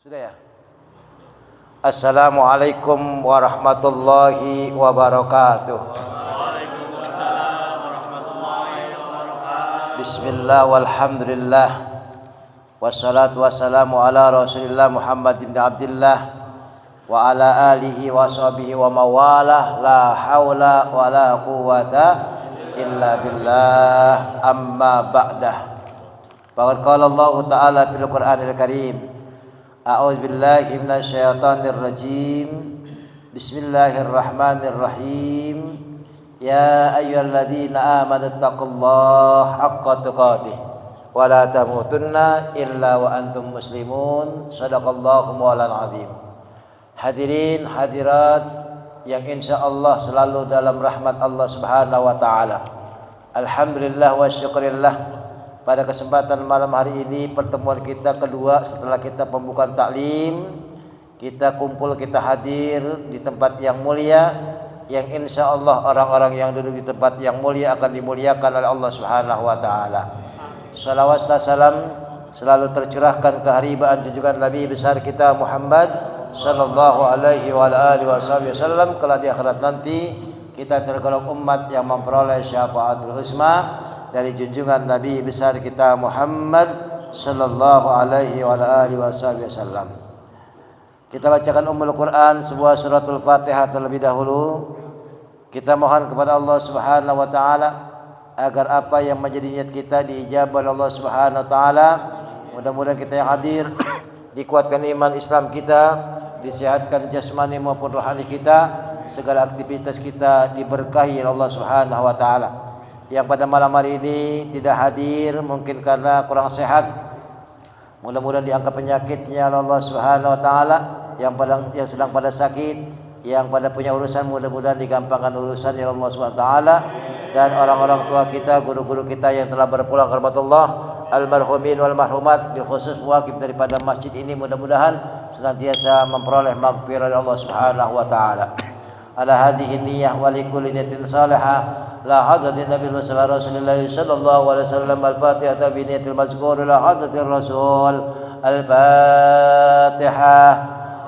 Sudah ya? Assalamualaikum warahmatullahi wabarakatuh. Waalaikumsalam warahmatullahi wabarakatuh. Bismillah walhamdulillah. Wassalatu wassalamu ala Rasulillah Muhammad ibn Abdillah wa ala alihi wa sahbihi wa mawalah. La haula wa la quwata illa billah. Amma ba'dah. Faqad qala Allah Ta'ala fil Qur'anil Karim. A'udzu billahi minasyaitonir rajim. Bismillahirrahmanirrahim. Ya ayyuhalladzina amanu taqullaha haqqa tuqatih wa la tamutunna illa wa antum muslimun. Shadaqallahu maulana azim. Hadirin hadirat yang insyaallah selalu dalam rahmat Allah Subhanahu wa taala. Alhamdulillah wa syukurillah. Pada kesempatan malam hari ini pertemuan kita kedua setelah kita pembukaan taklim, kita kumpul, kita hadir di tempat yang mulia, yang insya Allah orang-orang yang duduk di tempat yang mulia akan dimuliakan oleh Allah Subhanahu wa taala. Salawat dan salam selalu tercurahkan ke haribaan junjungan Nabi besar kita Muhammad sallallahu alaihi wa alihi wasallam. Kelak di akhirat nanti kita tergolong umat yang memperoleh syafaatul husna dari junjungan Nabi besar kita Muhammad sallallahu alaihi wa alihi wasallam. Kita bacakan Ummul Quran, sebuah suratul Fatihah terlebih dahulu. Kita mohon kepada Allah Subhanahu wa taala agar apa yang menjadi niat kita diijabah oleh Allah Subhanahu wa taala. Mudah-mudahan kita yang hadir dikuatkan iman Islam kita, disehatkan jasmani maupun rohani kita, segala aktivitas kita diberkahi oleh Allah Subhanahu wa taala. Yang pada malam hari ini tidak hadir mungkin karena kurang sehat, mudah-mudahan diangkat penyakitnya oleh Allah Subhanahu wa taala. Yang sedang pada sakit, yang pada punya urusan, mudah-mudahan digampangkan urusan oleh Allah Subhanahu wa taala. Dan orang-orang tua kita, guru-guru kita yang telah berpulang ke rahmatullah, almarhumin wal marhumat, khusus wakif daripada masjid ini, mudah-mudahan senantiasa memperoleh maghfirah dari Allah Subhanahu wa taala. Ala hadhihi niyyah wa likulli niyatin salihah. La hadratin Nabi Rasulullah sallallahu alaihi wasallam. Al-Fatihah bi niyatil mazkur la hadratir Rasul. Al-Fatihah.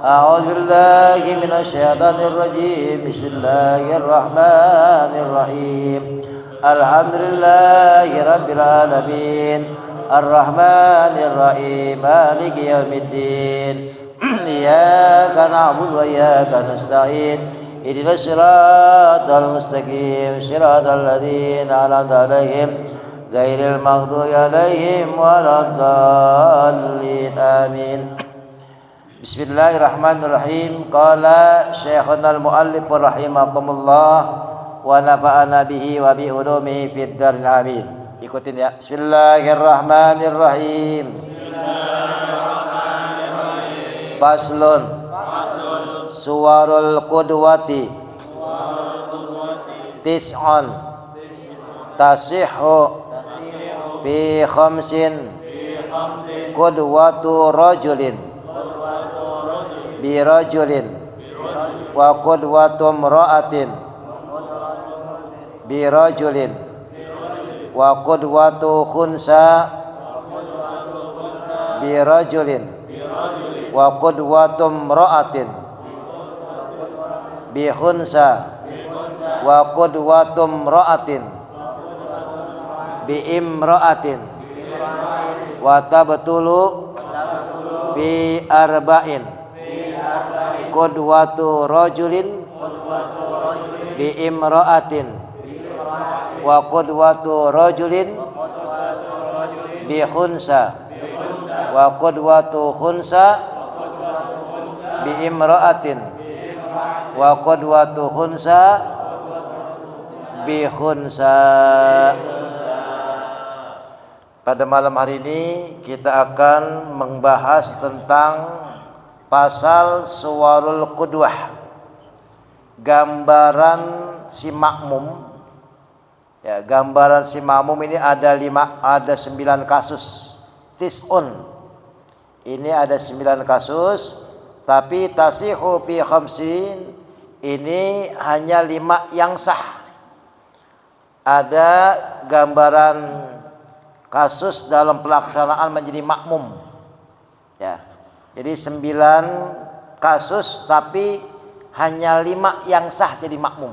A'udzu billahi minasy syaithanir rajim. Bismillahirrahmanirrahim. Alhamdulillahi rabbil alamin. Ar-Rahmanir Rahim. Maliki yaumiddin. Iyyaka na'budu wa iyyaka nasta'in. Ihdinas siratal mustaqim, siratal ladzina an'amta 'alaihim ghairil maghdubi 'alaihim waladdallin. Amin. Bismillahirrahmanirrahim. Qala Syekhuna al-Muallif rahimakumullah wa nafa'ana bihi wa bi ulumihi fid dharin amin. Ikutin ya. Bismillahirrahmanirrahim. Faslun Suwarul Qudwati Tis'un Tasihhu Fi khamsin Qudwatu rajulin Bi rajulin Wa qudwatu mra'atin Bi rajulin Wa qudwatu khunsa Bi rajulin Wa qudwatu mra'atin bi khunsa wa qudwatum ra'atin bi imra'atin wa tabtulu bi arba'in qudwatu rajulin bi imra'atin wa qudwatu rajulin bi khunsa wa qudwatu khunsa bi imra'atin wa qudwatu khunsa bi khunsa. Pada malam hari ini kita akan membahas tentang pasal suwarul qudwah, gambaran si makmum. Ya, gambaran si makmum ini ada 9 kasus. Tis'un. Ini ada 9 kasus, tapi tasihu fi khamsin ini hanya 5 yang sah. Ada gambaran kasus dalam pelaksanaan menjadi makmum. Ya. Jadi 9 kasus tapi hanya 5 yang sah jadi makmum.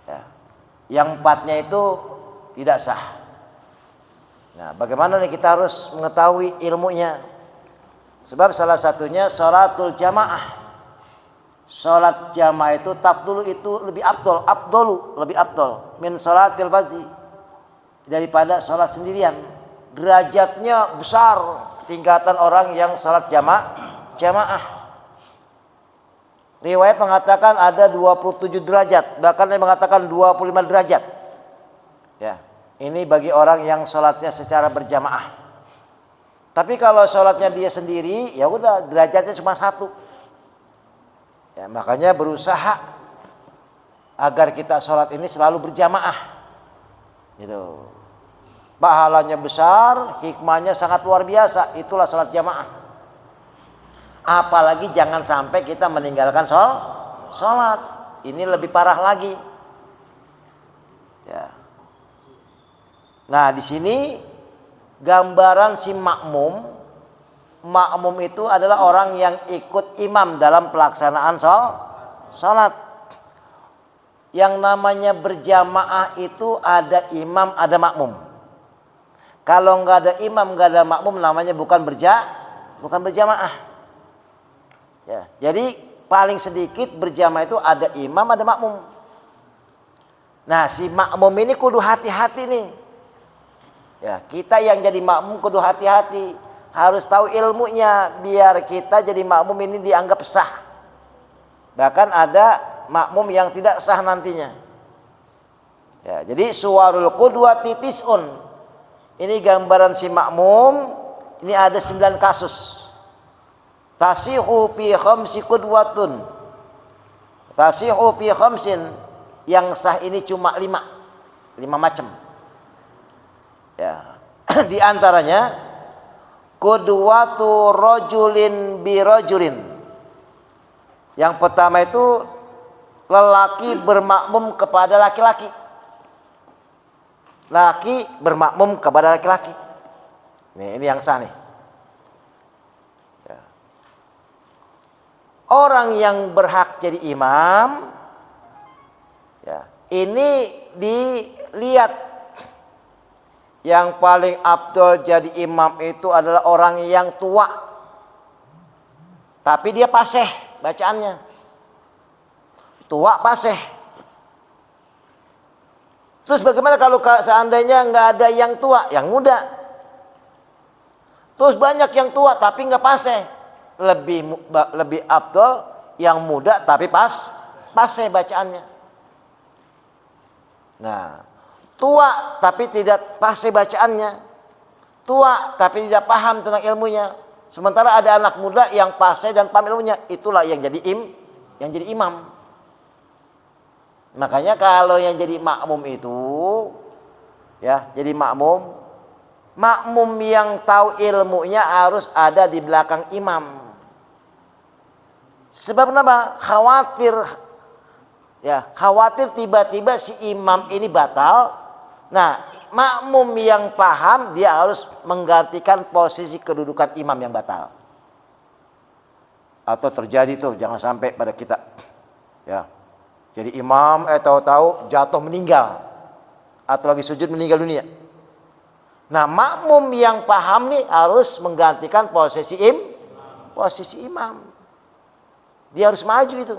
Ya. Yang 4-nya itu tidak sah. Nah, bagaimana nih kita harus mengetahui ilmunya? Sebab salah satunya sholatul jamaah. Sholat jamaah itu tafdulu itu lebih lebih afdol min sholatil fardhi daripada sholat sendirian. Derajatnya besar tingkatan orang yang sholat jamaah. Riwayat mengatakan ada 27 derajat, bahkan yang mengatakan 25 derajat. Ya, ini bagi orang yang sholatnya secara berjamaah. Tapi kalau sholatnya dia sendiri, ya udah derajatnya cuma 1. Ya, makanya berusaha agar kita sholat ini selalu berjamaah, gitu. Pahalanya besar, hikmahnya sangat luar biasa. Itulah sholat jamaah. Apalagi jangan sampai kita meninggalkan sholat. Ini lebih parah lagi. Ya. Nah, di sini gambaran si makmum. Makmum itu adalah orang yang ikut imam dalam pelaksanaan sholat. Yang namanya berjamaah itu ada imam, ada makmum. Kalau nggak ada imam, nggak ada makmum, namanya bukan berjamaah. Ya, jadi paling sedikit berjamaah itu ada imam, ada makmum. Nah, si makmum ini kudu hati-hati nih. Ya, kita yang jadi makmum kudu hati-hati. Harus tahu ilmunya biar kita jadi makmum ini dianggap sah. Bahkan ada makmum yang tidak sah nantinya. Ya, jadi suwarul qudwati tis'un. Ini gambaran si makmum. Ini ada 9 kasus. Tasihu fi khamsi qudwatun. Tasihu fi khamsin. Yang sah ini cuma 5 macam. Ya. Di antaranya qudwatu rajulin bi rajulin. Yang pertama itu lelaki bermakmum kepada laki-laki. Laki bermakmum kepada laki-laki. Nih, ini yang sah nih. Ya. Orang yang berhak jadi imam, ya, ini dilihat. Yang paling afdol jadi imam itu adalah orang yang tua. Tapi dia fasih bacaannya. Tua fasih. Terus bagaimana kalau seandainya nggak ada yang tua, yang muda? Terus banyak yang tua tapi nggak fasih. Lebih afdol yang muda tapi fasih bacaannya. Nah, tua tapi tidak fasih bacaannya, tua tapi tidak paham tentang ilmunya. Sementara ada anak muda yang fasih dan paham ilmunya, itulah yang jadi imam. Makanya kalau yang jadi makmum itu, ya, jadi makmum yang tahu ilmunya harus ada di belakang imam. Sebab kenapa? Khawatir tiba-tiba si imam ini batal. Nah, makmum yang paham dia harus menggantikan posisi kedudukan imam yang batal. Atau terjadi tuh, jangan sampai pada kita. Ya. Jadi imam tahu-tahu jatuh meninggal atau lagi sujud meninggal dunia. Nah, makmum yang paham nih harus menggantikan posisi imam. Dia harus maju itu.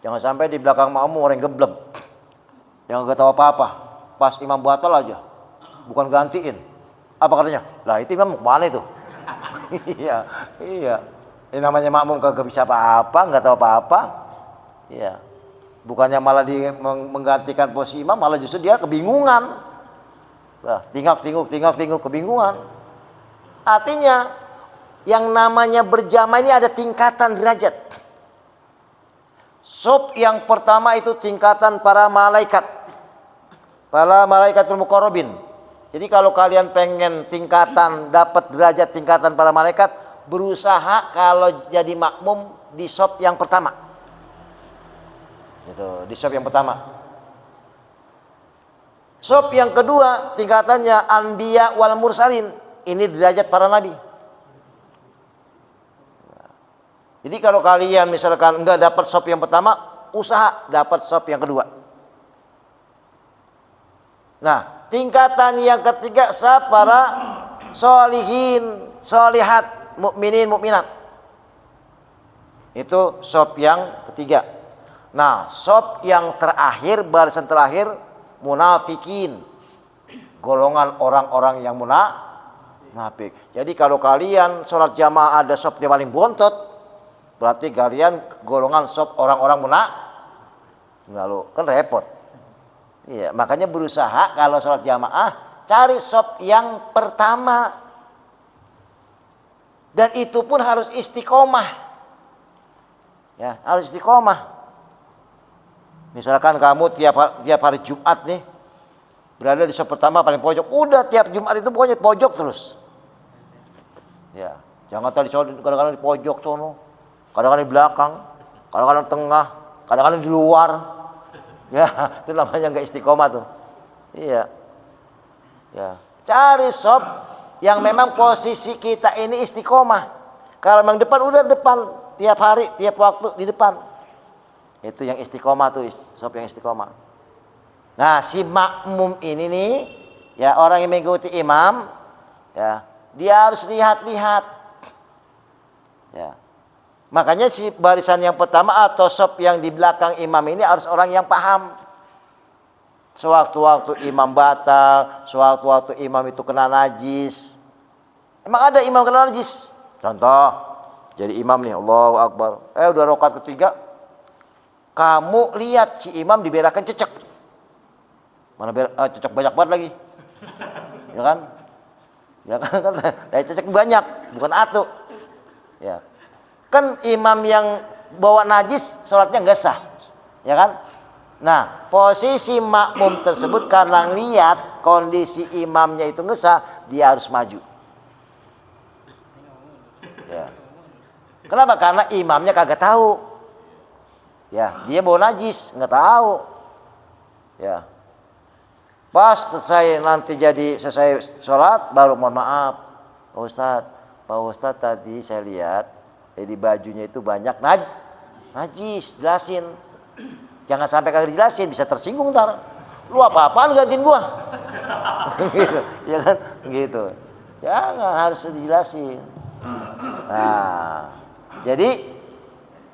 Jangan sampai di belakang makmum orang geblek. Yang gak tahu apa-apa, pas imam batal aja, bukan gantiin. Apa katanya? Lah itu imam kemana itu? Iya. Ini namanya makmum kagak bisa apa-apa, nggak tahu apa-apa. Iya. Bukannya malah menggantikan posisi imam, malah justru dia kebingungan. Nah, tinggal kebingungan. Artinya yang namanya berjamaah ini ada tingkatan derajat. Sub yang pertama itu tingkatan para malaikat. Para malaikatul muqarrabin. Jadi kalau kalian pengen dapat derajat tingkatan para malaikat, berusaha kalau jadi makmum di sub yang pertama. Gitu, di sub yang pertama. Sub yang kedua tingkatannya anbiya wal mursalin. Ini derajat para nabi. Jadi kalau kalian misalkan enggak dapat sop yang pertama, usaha dapat sop yang kedua. Nah, tingkatan yang ketiga saf para sholihin, sholihat, mukminin, mukminat. Itu sop yang ketiga. Nah, sop yang terakhir, barisan terakhir, munafikin. Golongan orang-orang yang munafik. Jadi kalau kalian sholat jamaah ada sop yang paling bontot, berarti kalian golongan sop orang-orang munafik. Lalu kan repot. Iya, makanya berusaha kalau sholat jamaah cari sop yang pertama. Dan itu pun harus istiqomah. Ya, harus istiqomah. Misalkan kamu tiap hari Jumat nih berada di sop pertama paling pojok, udah tiap Jumat itu pokoknya pojok terus. Ya, jangan tadi kadang-kadang di pojok sono, kadang-kadang di belakang, kadang-kadang tengah, kadang-kadang di luar. Ya, itu namanya nggak istiqomah tuh. Iya. Ya, cari sop yang memang posisi kita ini istiqomah. Kalau memang depan udah depan, tiap hari, tiap waktu di depan. Itu yang istiqomah tuh, sop yang istiqomah. Nah, si makmum ini nih, ya orang yang mengikuti imam, ya, dia harus lihat-lihat. Ya. Makanya si barisan yang pertama atau sop yang di belakang imam ini harus orang yang paham. Sewaktu-waktu imam batal, sewaktu-waktu imam itu kena najis. Emang ada imam kena najis? Contoh, jadi imam nih, Allahu Akbar. Udah rakaat ketiga, kamu lihat si imam diberakan cecek. Mana cecek banyak banget lagi. Ya kan? Ya kan, cecek banyak, bukan atu. Ya. Kan imam yang bawa najis sholatnya nggak sah, ya kan? Nah, posisi makmum tersebut karena lihat kondisi imamnya itu nggak sah, dia harus maju. Ya. Kenapa? Karena imamnya kagak tahu. Ya, dia bawa najis, nggak tahu. Ya. Pas selesai sholat, baru mohon maaf, Pak Ustadz tadi saya lihat di bajunya itu banyak najis, jelasin. Jangan sampai kagak dijelasin, bisa tersinggung ntar. Lu apa-apaan gantiin gua? Gitu, ya kan? Gitu. Jangan, harus dijelasin. Nah, jadi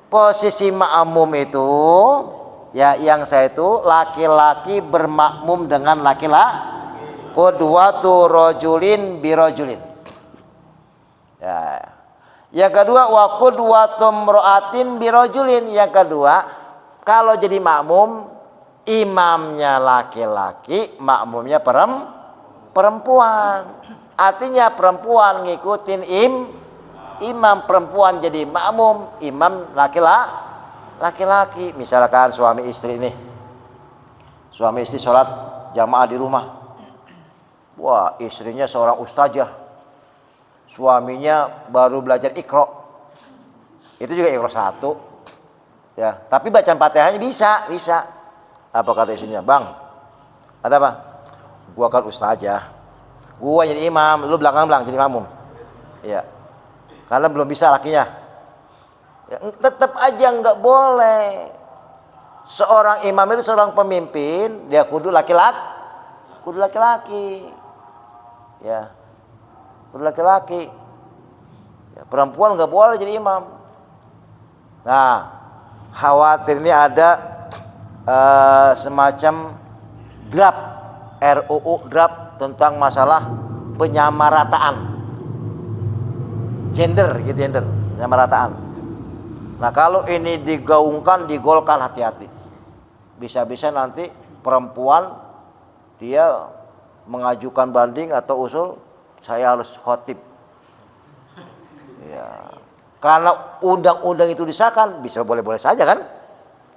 posisi makmum itu, ya yang saya itu laki-laki bermakmum dengan laki-laki. Qudwatu rajulin birajulin. Ya. Yang kedua wa qudwatum ra'atin birajulin. Yang kedua, kalau jadi makmum imamnya laki-laki, makmumnya perempuan. Artinya perempuan ngikutin imam, perempuan jadi makmum, imam laki-laki. Misalkan suami istri nih. Suami istri sholat jamaah di rumah. Wah, istrinya seorang ustazah. Suaminya baru belajar Iqra. Itu juga Iqra 1. Ya, tapi bacaan Fatihahnya bisa. Apa kata istrinya? Bang, ada apa? Gua kan ustazah. Gua jadi imam, lu belakang jadi makmum. Iya. Karena belum bisa lakinya. Ya, tetap aja nggak boleh. Seorang imam itu seorang pemimpin, dia kudu laki-laki. Ya. Laki-laki, ya, perempuan nggak boleh jadi imam. Nah, khawatir ini ada semacam draft RUU draft tentang masalah penyamarataan gender, penyamarataan. Nah, kalau ini digolkan hati-hati. Bisa-bisa nanti perempuan dia mengajukan banding atau usul, saya harus khotib. Ya. Karena undang-undang itu disahkan, bisa boleh-boleh saja kan?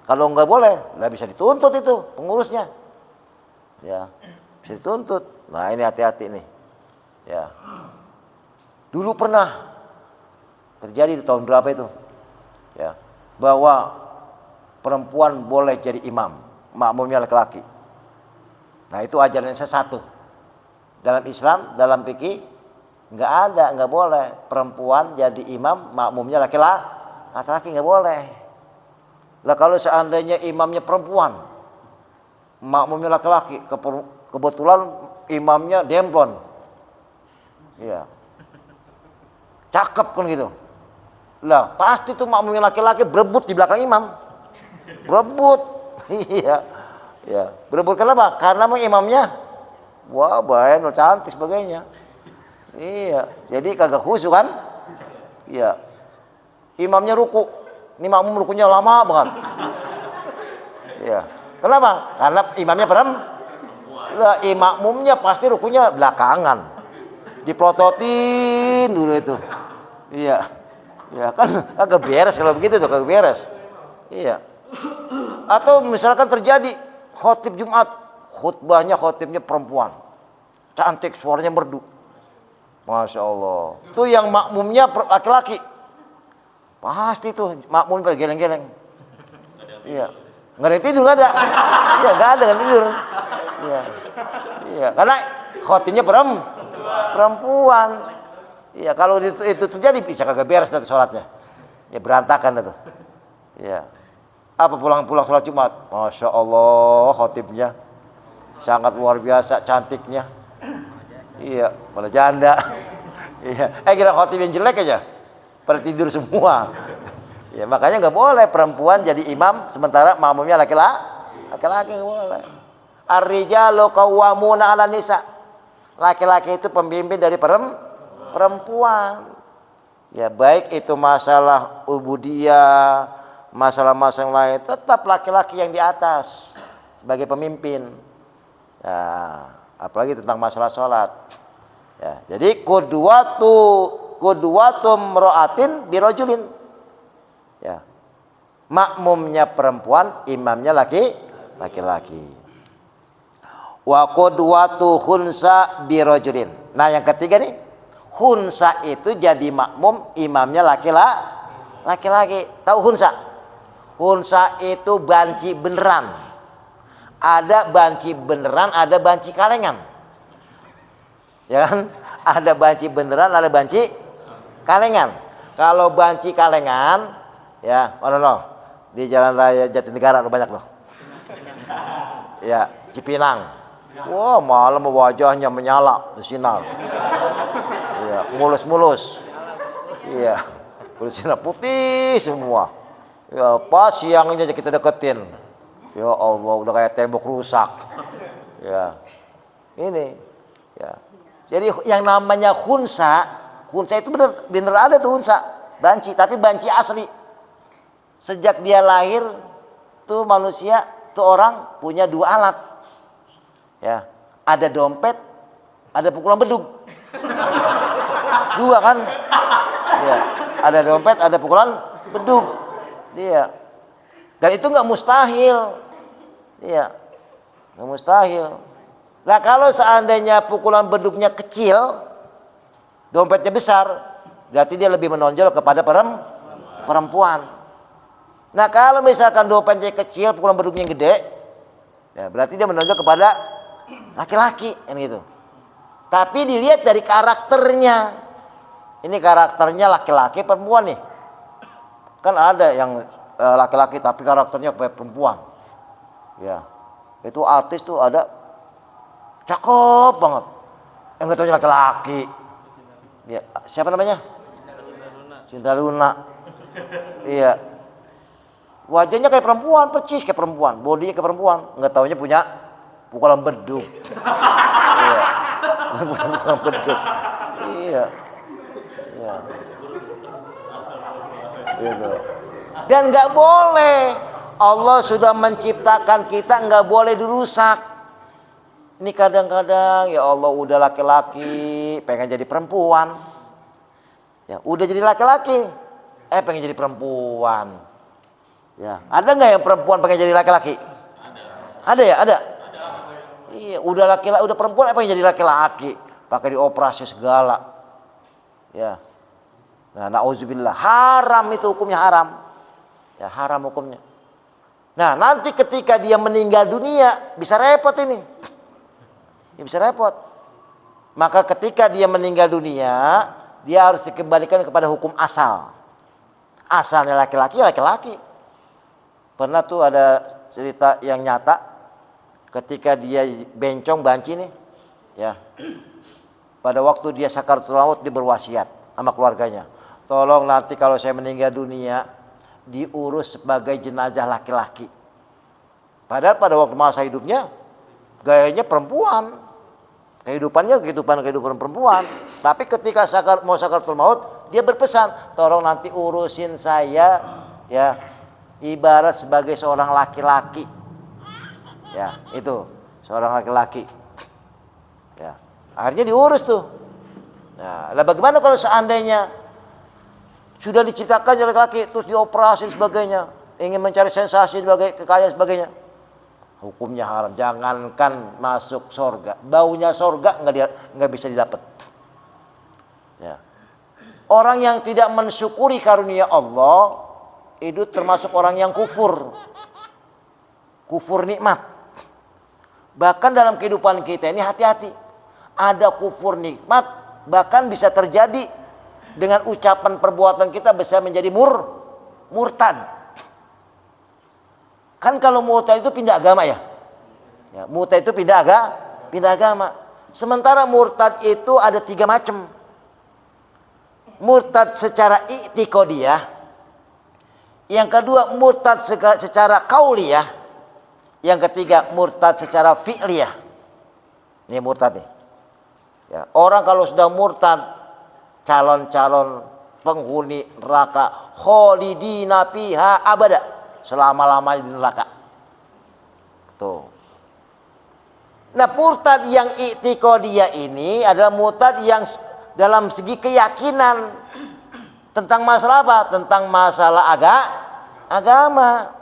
Kalau nggak boleh, nggak bisa dituntut itu pengurusnya. Ya, bisa dituntut. Nah, ini hati-hati nih. Ya. Dulu pernah terjadi di tahun berapa itu? Ya, bahwa perempuan boleh jadi imam, makmumnya laki-laki. Nah, itu ajaran yang satu. Dalam Islam, dalam fikih nggak boleh perempuan jadi imam, makmumnya laki-laki nggak boleh. Lah kalau seandainya imamnya perempuan, makmumnya laki-laki, kebetulan imamnya demplon, iya, cakep kan gitu. Lah pasti tuh makmumnya laki-laki berebut di belakang imam, berebut, iya, ya, berebut kenapa? Karena imamnya, wah baik, cantik sebagainya, iya, jadi kagak khusyuk kan, iya, imamnya ruku, ini makmum rukunya lama banget, iya, kenapa? Karena imamnya lah makmumnya pasti rukunya belakangan, diplototin dulu itu, iya. Ya kan kagak beres kalau begitu tuh, kagak beres. Iya. Atau misalkan terjadi khotib Jumat, khotibnya perempuan. Cantik, suaranya merdu. Masya Allah. Tuh yang makmumnya laki-laki. Pasti tuh makmum pada geleng-geleng. Iya. Nggak ada tidur, nggak ada. Iya, nggak ada tidur. Iya. Iya, karena khotibnya perempuan. Iya, kalau itu terjadi bisa kagak beres nanti sholatnya. Ya berantakan itu. Iya. Apa pulang-pulang sholat Jumat? Masya Allah, khotibnya sangat luar biasa cantiknya. Iya, malah janda. Iya. Kira khotib yang jelek aja, pada tidur semua. Ya makanya nggak boleh perempuan jadi imam sementara makmumnya laki-laki nggak boleh. Ar-rijalu qawwamuna 'alan nisa. Laki-laki itu pemimpin dari perempuan. Ya baik itu masalah ubudiyah, masalah-masalah lain, tetap laki-laki yang di atas sebagai pemimpin. Ya, apalagi tentang masalah sholat. Ya, jadi qudwatum ra'atin birajulin. Ya. Makmumnya perempuan, imamnya laki-laki. Wa qudwatu khunsa birajulin. Nah, yang ketiga nih, khunsa itu jadi makmum, imamnya laki-laki. Tahu khunsa? Khunsa itu banci beneran. Ada banci beneran, ada banci kalengan. Ya kan? Ada banci beneran, ada banci kalengan. Kalau banci kalengan, ya, di Jalan Raya Jatinegara banyak loh. Ya, Cipinang. Wah, malam wajahnya menyala bersinar. Iya, mulus-mulus. Iya, bersinar putih semua. Ya, pas siangnya kita deketin. Ya Allah, udah kayak tembok rusak. Ya, ini. Ya. Jadi yang namanya khunsa itu bener ada tuh khunsa, banci, tapi banci asli. Sejak dia lahir tuh manusia, tuh orang punya dua alat. Ya, ada dompet, ada pukulan bedug. Dua kan? Ya, ada dompet, ada pukulan bedug. Iya. Dan itu nggak mustahil. Iya, nggak mustahil. Nah kalau seandainya pukulan bedugnya kecil, dompetnya besar, berarti dia lebih menonjol kepada perempuan. Nah kalau misalkan dompetnya kecil, pukulan bedugnya gede, ya berarti dia menonjol kepada laki-laki, kan gitu. Tapi dilihat dari karakternya. Ini karakternya laki-laki perempuan nih. Kan ada yang laki-laki tapi karakternya kayak perempuan. Ya, itu artis tuh ada cakep banget. Yang nggak tahu laki-laki. Ya, siapa namanya? Cinta Luna. Iya. Wajahnya kayak perempuan, percis kayak perempuan, bodinya kayak perempuan, nggak taunya punya pukulan bedug. Iya. Pukulan bedug. Iya. Iya. Gitu. Dan nggak boleh. Allah sudah menciptakan kita, nggak boleh dirusak. Ini kadang-kadang ya Allah udah laki-laki pengen jadi perempuan. Ya, udah jadi laki-laki pengen jadi perempuan. Ya, ada nggak yang perempuan pengen jadi laki-laki? Ada ya, ada. Iya, udah laki-laki, udah perempuan pengen jadi laki-laki, pakai dioperasi segala. Ya. Nah, nauzubillah, haram itu hukumnya, haram. Ya, haram hukumnya. Nah, nanti ketika dia meninggal dunia bisa repot ini. Ya, bisa repot. Maka ketika dia meninggal dunia, dia harus dikembalikan kepada hukum asal. Asalnya laki-laki, laki-laki. Pernah tuh ada cerita yang nyata ketika dia bencong banci nih, ya. Pada waktu dia sakaratul maut dia berwasiat sama keluarganya. Tolong nanti kalau saya meninggal dunia diurus sebagai jenazah laki-laki. Padahal pada waktu masa hidupnya gayanya perempuan. Kehidupan perempuan. Tapi ketika mau sakaratul maut, dia berpesan, tolong nanti urusin saya, ya, ibarat sebagai seorang laki-laki. Ya, itu seorang laki-laki. Ya, akhirnya diurus tuh. Nah, lah bagaimana kalau seandainya sudah diciptakan jadi laki-laki, terus dioperasi sebagainya, ingin mencari sensasi sebagai kekayaan sebagainya? Hukumnya haram. Jangankan masuk surga, baunya surga nggak bisa didapat. Ya. Orang yang tidak mensyukuri karunia Allah itu termasuk orang yang kufur nikmat. Bahkan dalam kehidupan kita ini hati-hati, ada kufur nikmat, bahkan bisa terjadi dengan ucapan perbuatan kita bisa menjadi murtad. Kan kalau murtad itu pindah agama ya. Murtad itu pindah agama. Sementara murtad itu ada 3 macam. Murtad secara i'tiqadiyah. Yang kedua murtad secara qauliyah. Yang ketiga murtad secara fi'liyah. Ini murtad nih. Ya, orang kalau sudah murtad, calon-calon penghuni neraka, khalidina fiha abada. Selama-lamanya di neraka. Tuh. Nah, murtad yang i'tiqadiyah ini adalah murtad yang dalam segi keyakinan tentang masalah apa? Tentang masalah agama.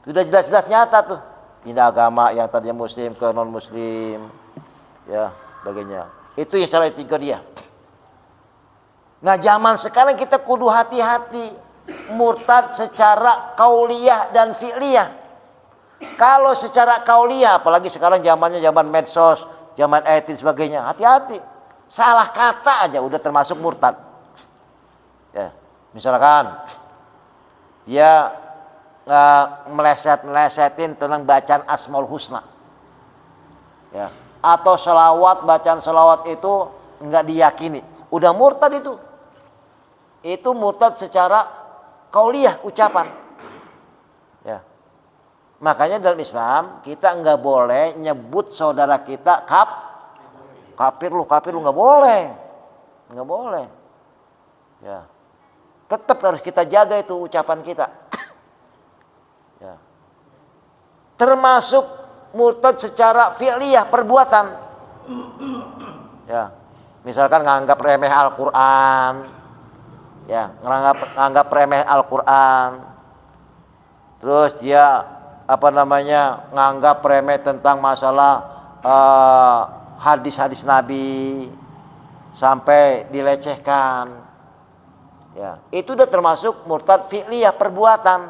Sudah jelas-jelas nyata tuh. Pindah agama yang tadinya muslim ke non muslim. Ya, sebagainya. Itu yang secara i'tiqadiyah. Nah, zaman sekarang kita kudu hati-hati. Murtad secara kauliyah dan fi'liyah. Kalau secara kauliyah, apalagi sekarang zamannya zaman medsos, zaman IT sebagainya, hati-hati. Salah kata aja udah termasuk murtad. Ya, misalkan dia melesetin tentang bacaan Asmaul Husna. Ya, atau bacaan selawat itu enggak diyakini. Udah murtad itu. Itu murtad secara kauliyah, ucapan. Ya. Makanya dalam Islam kita enggak boleh nyebut saudara kita kafir lu enggak boleh. Enggak boleh. Ya. Tetap harus kita jaga itu ucapan kita. Ya. Termasuk murtad secara fi'liyah, perbuatan. Ya. Misalkan nganggap remeh Al-Qur'an. Ya, nganggap remeh Al-Qur'an. Terus dia nganggap remeh tentang masalah hadis-hadis Nabi sampai dilecehkan. Ya, itu udah termasuk murtad fi'liyah, perbuatan.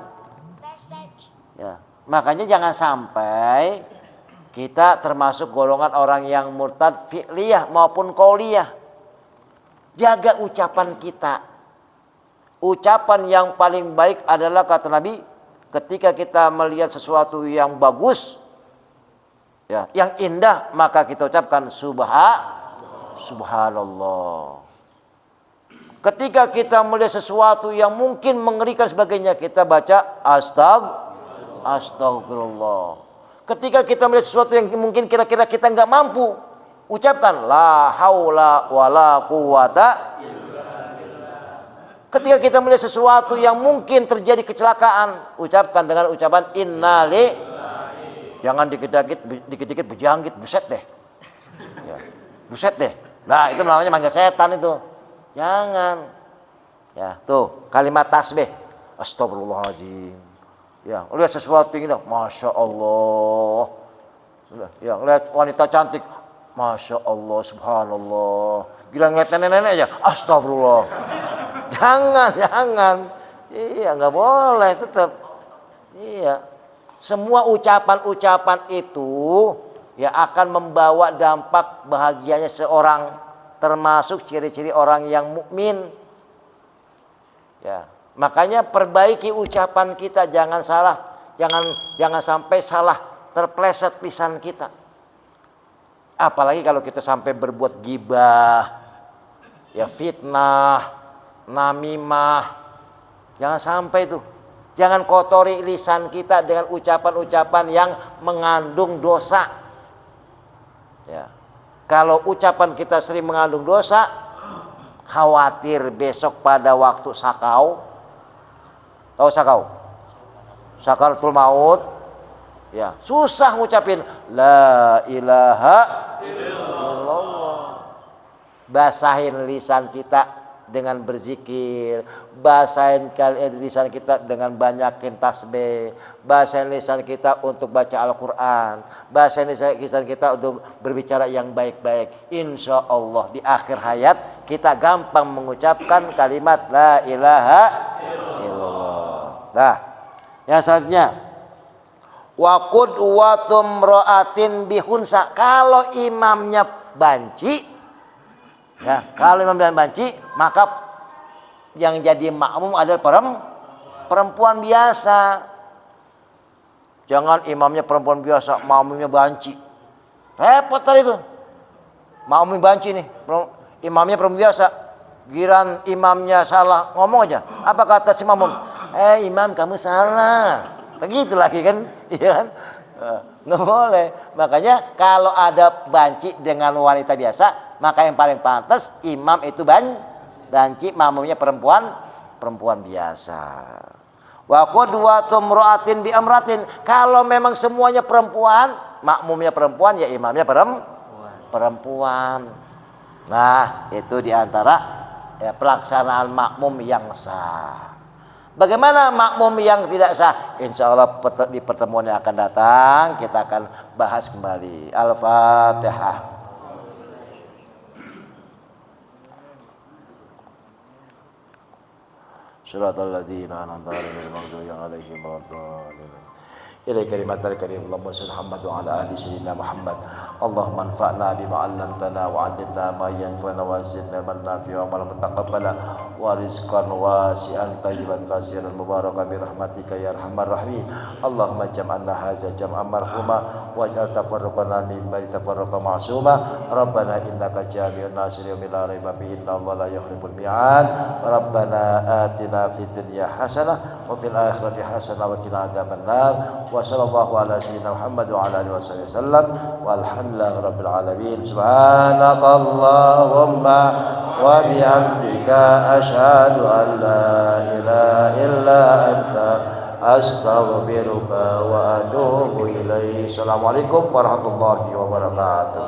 Ya, makanya jangan sampai kita termasuk golongan orang yang murtad fi'liyah maupun qauliyah. Jaga ucapan kita. Ucapan yang paling baik adalah kata Nabi, ketika kita melihat sesuatu yang bagus, ya, yang indah, maka kita ucapkan subhanallah. Ketika kita melihat sesuatu yang mungkin mengerikan sebagainya, kita baca astagfirullah. Ketika kita melihat sesuatu yang mungkin kira-kira kita nggak mampu, ucapkan la haula wala quwata. Ketika kita melihat sesuatu yang mungkin terjadi kecelakaan, ucapkan dengan ucapan innali. Jangan dikit-dikit berjangkit, buset deh. Ya, buset deh. Nah, itu namanya manggil setan itu. Jangan. Ya, tuh kalimat tasbih. Astagfirullahaladzim. Ya, lihat sesuatu yang indah, masya Allah. Ya, lihat wanita cantik, masya Allah, subhanallah. Gila ngeliat nenek-nenek aja, astagfirullah. Jangan. Iya, nggak boleh tetap. Iya. Semua ucapan-ucapan itu ya akan membawa dampak bahagianya seorang, termasuk ciri-ciri orang yang mukmin. Ya, Makanya perbaiki ucapan kita, jangan salah, jangan sampai salah terpleset lisan kita. Apalagi kalau kita sampai berbuat gibah, ya fitnah, namimah, jangan sampai itu. Jangan kotori lisan kita dengan ucapan-ucapan yang mengandung dosa. Ya. Kalau ucapan kita sering mengandung dosa, khawatir besok pada waktu sakau, tahu sakau? Sakaratul maut, ya susah ngucapin la ilaha illallah. Basahin lisan kita dengan berzikir, basahin lisan kita dengan banyakin tasbih, basahin lisan kita untuk baca Al-Quran, basahin lisan kita untuk berbicara yang baik-baik. Insya Allah di akhir hayat kita gampang mengucapkan kalimat la ilaha illallah. Nah, yang selanjutnya, wa qudwatum ra'atin bihunsa. Kalau imamnya banci, ya, kalau imam dan banci, maka yang jadi makmum adalah perempuan biasa. Jangan imamnya perempuan biasa, makmumnya banci. Repot tadi itu. Makmum banci nih, imamnya perempuan biasa. Giran imamnya salah, ngomong aja. Apa kata si makmum? Imam kamu salah. Begitu lagi kan, iya kan? Nggak boleh. Makanya kalau ada banci dengan wanita biasa, maka yang paling pantas imam itu banci, makmumnya perempuan biasa. Wa qudwatum ra'atin bi amratin. Kalau memang semuanya perempuan, makmumnya perempuan, ya imamnya perempuan. Nah, itu diantara ya, pelaksanaan makmum yang sah. Bagaimana makmum yang tidak sah? Insya Allah di pertemuan yang akan datang kita akan bahas kembali. Al-Fatihah. Shiratal ladzina an'amta 'alaihim ghairil maghdubi 'alaihim waladdallin. Ilaika kalimatul karim Allahumma shalli Muhammad wa ala ali sayyidina Muhammad. Allahumma anfa'na bima 'allamtana wa 'allimna ma yanfa'una wa zidna man nafi'a wa man taqabbala wa rizqan wasi'an tayyiban katsiran mubarakan bi rahmatika ya arhamar rahimin. Allahumma jam'alna hadza jam'an marhuma waj'al tafarruqana min ba'di tafarruqa ma'suma. Rabbana innaka jami'un nas li yawmin la raiba fihi innallaha la yukhliful mi'ad. Rabbana atina fid dunya hasanah wa fil akhirati hasanah wa qina adzabannar. Wa sallallahu ala sayyidina Muhammad wa ala alihi wasallam walhamdulillahi rabbil alamin. Subhanakallahumma wa bihamdika asyhadu an la ilaha illa anta astaghfiruka wa atubu ilaik. Assalamualaikum warahmatullahi wabarakatuh.